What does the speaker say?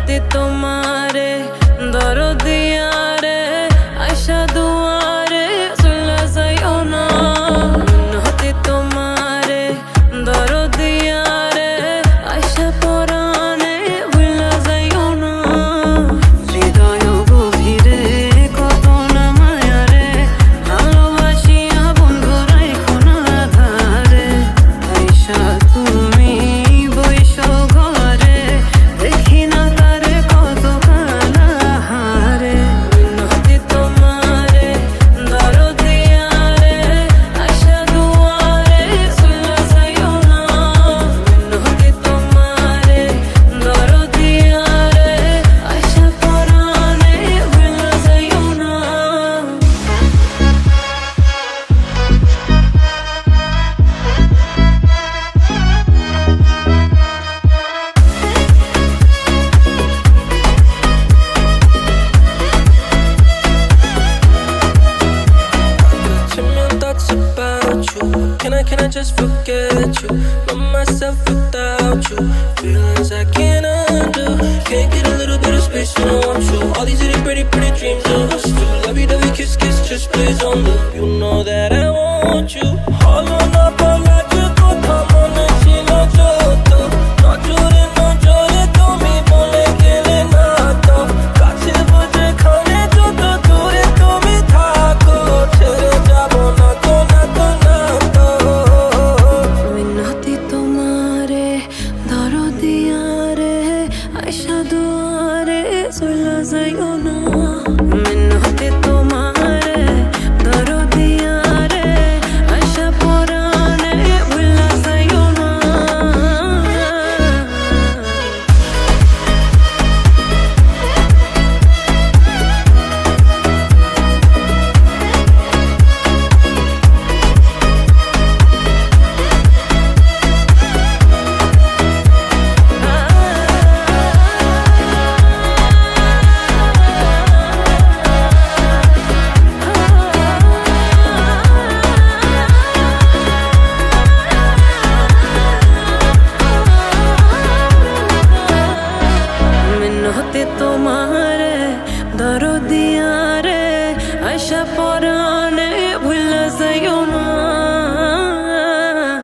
মিনতি তোমারে দরদিয়া রে আয়শা দুয়ারে চলে যাইও না মিনতি তোমারে দরদিয়া রে আয়শা পরাণে ভুলে যাইও না হৃদয় গভীরে কত না মায়া রে ভালোবাসিয়া বন্ধু রাইখো না আধারে আয়শা তুমি বইসো ঘরে দেখি না তারে কত কানা হারে মিনতি তোমারে দরদিয়া রে আয়শা দুয়ারে চলে যাইও না মিনতি তোমারে দরদিয়া রে আয়শা পরাণে ভুলে যাইও না Too many thoughts about you. Can I just forget you? Love myself without you. Feelings I can't undo. Can't get a little bit of space when I want you. All these little pretty dreams of us two. Lovey-dovey kiss, just plays on loop. You know that I want you. All on up, all I just go come on and chill on joto. নজরে তুমি বলে গেলে না তো কাছে বসে খানে যত দূরে তুমি থাকো ছেড়ে যাবো না তো না তো না তো মিনতি তোমারে দরদিয়া রে আয়শা দুয়ারে চলে যাইও